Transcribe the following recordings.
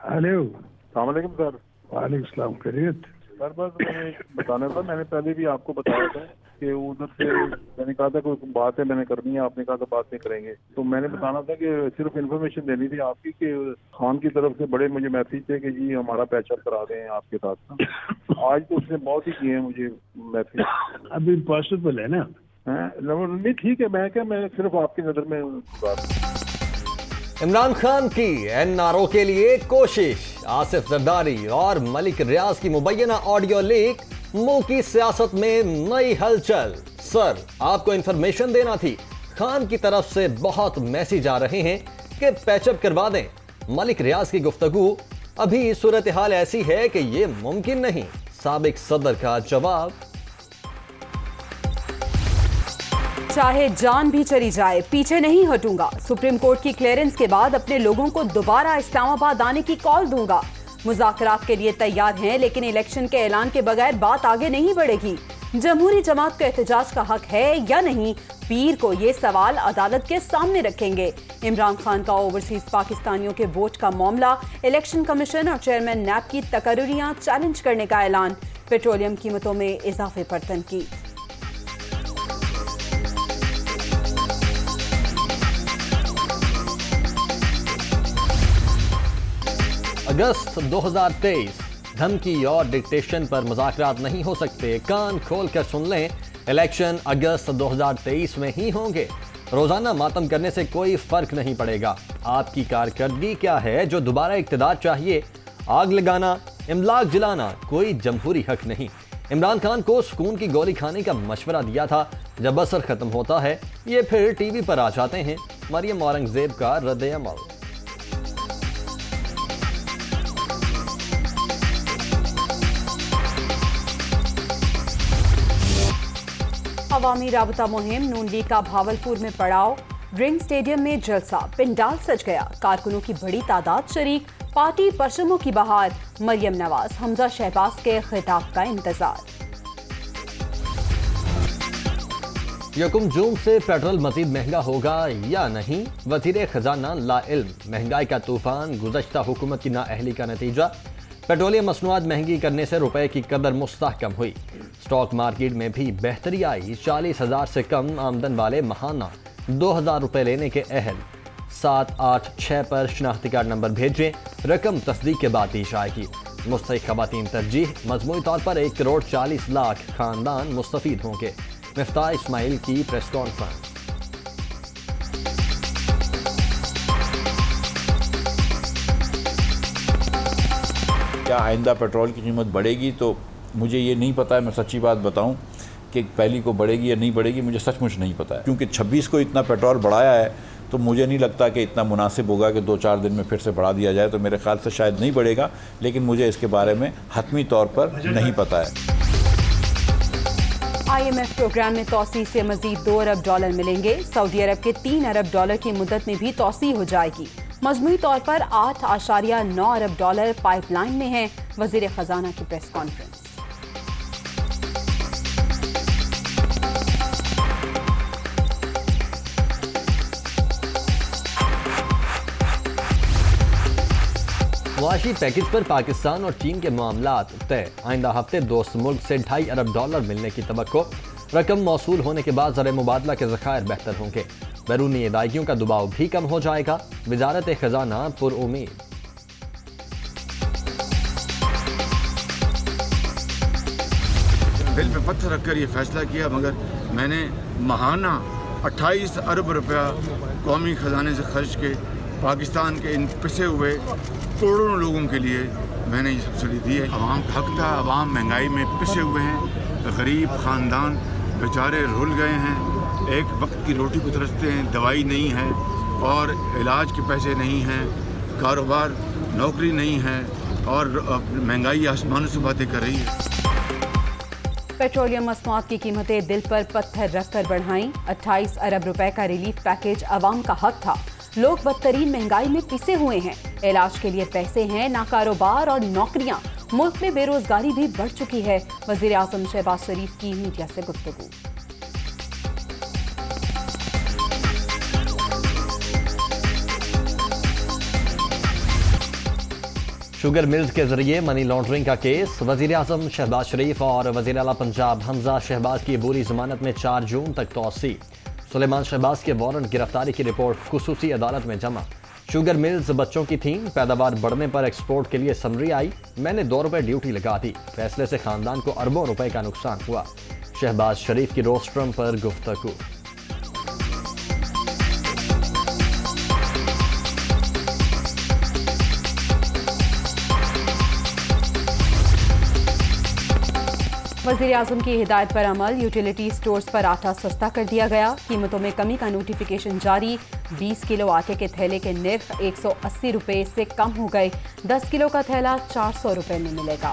Hello. सलाम sir. वालेकुम सलाम। खैरियत? सर बस मैंने बताना था, मैंने पहले भी आपको बताया था कि उधर से मैंने कहा था कोई बात है मैंने करनी है, आपने कहा था बात नहीं करेंगे। तो मैंने बताना था कि सिर्फ इन्फॉर्मेशन देनी थी आपकी कि खान की तरफ से बड़े मुझे मैसेज थे कि जी हमारा पैचअप करा दें आपके साथ। आज तो उसने बहुत ही किए हैं मुझे मैसेज। अभी पॉसिबल है ना? नहीं ठीक है, मैं सिर्फ आपकी नजर में बात। इमरान खान की एनआरओ के लिए कोशिश, आसिफ जरदारी और मलिक रियाज की मुबैना ऑडियो लीक, मुंह की सियासत में नई हलचल। सर आपको इंफॉर्मेशन देना थी, खान की तरफ से बहुत मैसेज आ रहे हैं कि पैचअप करवा दें। मलिक रियाज की गुफ्तगू, अभी सूरत हाल ऐसी है कि यह मुमकिन नहीं। साबिक सदर का जवाब, चाहे जान भी चली जाए पीछे नहीं हटूंगा। सुप्रीम कोर्ट की क्लियरेंस के बाद अपने लोगों को दोबारा इस्लामाबाद आने की कॉल दूंगा। मुज़ाकरात के लिए तैयार हैं, लेकिन इलेक्शन के ऐलान के बगैर बात आगे नहीं बढ़ेगी। जमहूरी जमात को एहतजाज का हक है या नहीं, पीर को ये सवाल अदालत के सामने रखेंगे। इमरान खान का ओवरसीज पाकिस्तानियों के वोट का मामला, इलेक्शन कमीशन और चेयरमैन नैब की तकर्रियां चैलेंज करने का ऐलान, पेट्रोलियम कीमतों में इजाफे पर तनकीद। अगस्त 2023, धमकी और डिक्टेशन पर मुज़ाकरात नहीं हो सकते। कान खोल कर सुन लें, इलेक्शन अगस्त 2023 में ही होंगे। रोजाना मातम करने से कोई फर्क नहीं पड़ेगा। आपकी कारकर्दगी क्या है जो दोबारा इक़्तिदार चाहिए? आग लगाना, इमलाक जलाना कोई जमहूरी हक नहीं। इमरान खान को सुकून की गोली खाने का मशवरा दिया था, जब असर खत्म होता है ये फिर टीवी पर आ जाते हैं। मरियम औरंगजेब का रद्द अमल। अवामी राबता मुहिम, नून लीग का भावलपुर में पड़ाव, ड्रिंक स्टेडियम में जलसा, पिंडाल सज गया, कारकुनों की बड़ी तादाद शरीक, पार्टी परचमों की बहार, मरियम नवाज, हमजा शहबाज के खिताब का इंतजार। यकुम जून से पेट्रोल मजीद महंगा होगा या नहीं, वजीर खजाना ला इल्म। महंगाई का तूफान, गुज़श्ता हुकूमत की नाअहली का नतीजा। पेट्रोलियम मसनूआत महंगी करने से रुपए की कदर मुस्तहकम हुई। स्टॉक मार्केट में भी बेहतरी आई। 40,000 से कम आमदन वाले महाना 2,000 रुपए लेने के अहल। 786 पर शनाख्ती कार्ड नंबर भेजें, रकम तस्दीक के बाद दी जाएगी। मुस्तहिक खवातीन तरजीह, मजमूई तौर पर 1,40,00,000 खानदान मुस्तफीद होंगे। मिफ्ताह इस्माइल की प्रेस कॉन्फ्रेंस। क्या आइंदा पेट्रोल की कीमत बढ़ेगी? तो मुझे ये नहीं पता है, मैं सच्ची बात बताऊं कि पहली को बढ़ेगी या नहीं बढ़ेगी, मुझे सचमुच नहीं पता है। क्योंकि 26 को इतना पेट्रोल बढ़ाया है तो मुझे नहीं लगता कि इतना मुनासिब होगा कि 2-4 दिन में फिर से बढ़ा दिया जाए। तो मेरे ख्याल से शायद नहीं बढ़ेगा, लेकिन मुझे इसके बारे में हतमी तौर पर नहीं पता है। IMF प्रोग्राम में तौसी से मजीद $2 अरब मिलेंगे। सऊदी अरब के $3 अरब की मुद्दत में भी तौसी हो जाएगी। मजमूई तौर पर $8.9 अरब पाइपलाइन में है। वजीर खजाना की प्रेस कॉन्फ्रेंस। मुआशी पैकेज पर पाकिस्तान और चीन के मामलात तय। आइंदा हफ्ते दोस्त मुल्क से $2.5 अरब मिलने की तवक्को। रकम मौसूल होने के बाद ज़र मुबादला के ज़खायर बेहतर होंगे। बैरूनी अदायगियों का दबाव भी कम हो जाएगा। वजारत खजाना पुरउम्मीद। दिल पे पत्थर रखकर ये फैसला किया, मगर मैंने महाना 28 अरब रुपया कौमी खजाने से खर्च के पाकिस्तान के इन पिसे हुए करोड़ों लोगों के लिए मैंने ये सब्सिडी दी है। आवाम का हक था, आवाम महंगाई में पिसे हुए हैं, गरीब ख़ानदान बेचारे रुल गए हैं, एक वक्त की रोटी को तरसते हैं, दवाई नहीं है और इलाज के पैसे नहीं हैं, कारोबार नौकरी नहीं है और महंगाई आसमानों से बातें कर रही है। पेट्रोलियम मसनूआत की कीमतें दिल पर पत्थर रखकर बढ़ाई। 28 अरब रुपए का रिलीफ पैकेज आवाम का हक था। लोग बदतरीन महंगाई में पिसे हुए हैं। इलाज के लिए पैसे हैं, ना कारोबार और नौकरियां। मुल्क में बेरोजगारी भी बढ़ चुकी है। वजीर आजम शहबाज शरीफ की मीडिया से गुफ्तगू। शुगर मिल्स के जरिए मनी लॉन्ड्रिंग का केस, वजीर आजम शहबाज शरीफ और वजीर आला पंजाब हमजा शहबाज की अबूरी जमानत में 4 जून तक तोसी। सुलेमान शहबाज के वारंट गिरफ्तारी की रिपोर्ट खुसूसी अदालत में जमा। शुगर मिल्स बच्चों की थीं, पैदावार बढ़ने पर एक्सपोर्ट के लिए समरी आई, मैंने 2 रुपए ड्यूटी लगा दी, फैसले से खानदान को अरबों रुपए का नुकसान हुआ। शहबाज शरीफ की रोस्ट्रम पर गुफ्तगू। वज़ीर आज़म की हिदायत पर अमल, यूटिलिटी स्टोर्स पर आटा सस्ता कर दिया गया। कीमतों में कमी का नोटिफिकेशन जारी। 20 किलो आटे के थैले के निर्ख 180 रुपए से कम हो गए। 10 किलो का थैला 400 रुपए में मिलेगा।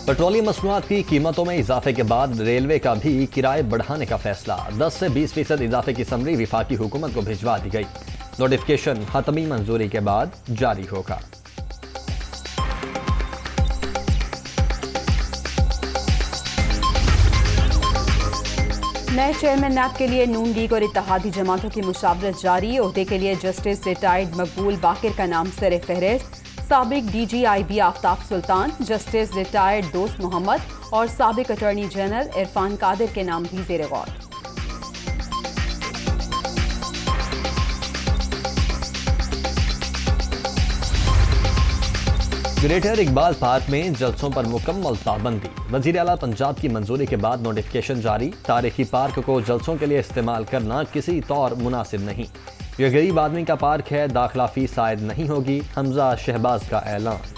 पेट्रोलियम मसनूआत की कीमतों में इजाफे के बाद रेलवे का भी किराए बढ़ाने का फैसला। 10 से 20% इजाफे की समरी विफाकी हुकूमत को भिजवा दी गई। नोटिफिकेशन हतमी मंजूरी के बाद जारी होगा। नए चेयरमैन नैब के लिए नून लीग और इत्तेहादी जमातों की मुशावरत जारी। ओहदे के लिए जस्टिस रिटायर्ड मकबूल बाकिर का नाम सरे फहरिस्त। साबिक DGIB आफ्ताब सुल्तान, जस्टिस रिटायर्ड दोस्त मोहम्मद और साबिक अटॉर्नी जनरल इरफान कादिर के नाम भी ज़ेरे गौर। ग्रेटर इकबाल पार्क में जलसों पर मुकम्मल पाबंदी। वजीर आला पंजाब की मंजूरी के बाद नोटिफिकेशन जारी। तारीखी पार्क को जलसों के लिए इस्तेमाल करना किसी तौर मुनासिब नहीं। यह गरीब आदमी का पार्क है, दाखिला फीस आयद नहीं होगी। हमजा शहबाज का ऐलान।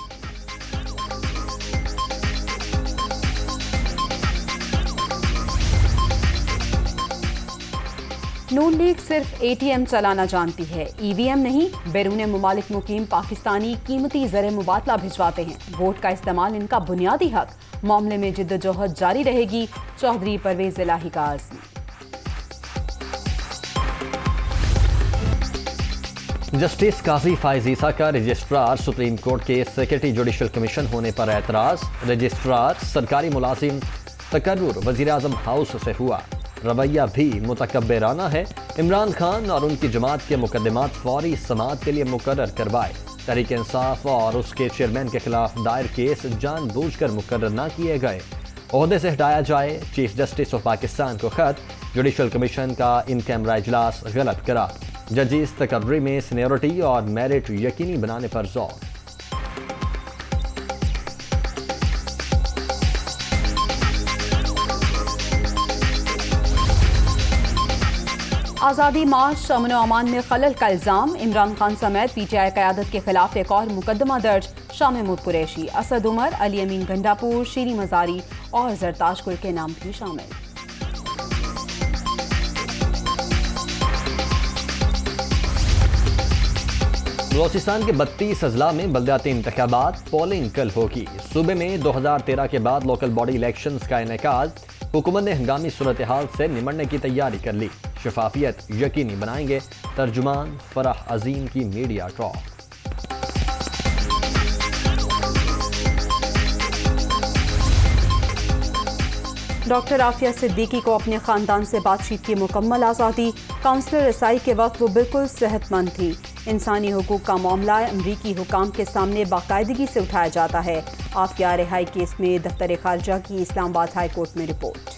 नून लीग सिर्फ ATM चलाना जानती है, EVM नहीं। बैरून मुमालिक मुकीम पाकिस्तानी कीमती ज़र मुबादला भिजवाते हैं। वोट का इस्तेमाल इनका बुनियादी हक। मामले में जिद्दोजहद जारी रहेगी। चौधरी परवेज इलाही का आज़म। जस्टिस काजी फाइज ईसा का रजिस्ट्रार सुप्रीम कोर्ट के सेक्रेटरी जुडिशल कमीशन होने पर एतराज। रजिस्ट्रार सरकारी मुलाजिम तकर्रुर वजीर आजम हाउस से हुआ। रवैया भी मुतकब्बिराना है। इमरान खान और उनकी जमात के मुकदमात फौरी समाअत के लिए मुकर्रर करवाए। तहरीक इंसाफ और उसके चेयरमैन के खिलाफ दायर केस जानबूझकर मुकर्रर न किए गए। ओहदे से हटाया जाए। चीफ जस्टिस ऑफ पाकिस्तान को खत। जुडिशल कमीशन का इन कैमरा इजलास गलत करार। जजिस तकर्री में सीनियरिटी और मेरिट यकीनी बनाने पर जोर। आज़ादी मार्च अमन व अमान में खलल का इल्ज़ाम। इमरान खान समेत PTI क़यादत के खिलाफ एक और मुकदमा दर्ज। शाह महमूद कुरैशी, असद उमर, अली अमीन गंडापुर, शीरी मजारी और जरताज गुल के नाम भी शामिल। बलोचिस्तान के 32 अजला में बल्दियाती इंतखाबात। पोलिंग कल होगी। सूबे में 2013 के बाद लोकल बॉडी इलेक्शंस का इनेकाद। हुकूमत ने हंगामी सूरत हाल से निमटने की तैयारी कर ली। शफाफियत यकीनी बनाएंगे। तर्जुमान फराह अजीम की media talk. Doctor Aafia Siddiqui को अपने खानदान से बातचीत की मुकम्मल आज़ादी। काउंसलर रसाई के वक्त वो बिल्कुल सेहतमंद थी। इंसानी हुकूक का मामला अमरीकी हुकाम के सामने बाकायदगी से उठाया जाता है। आफिया रिहाई केस में दफ्तर खारजा की इस्लामाबाद हाई कोर्ट में रिपोर्ट।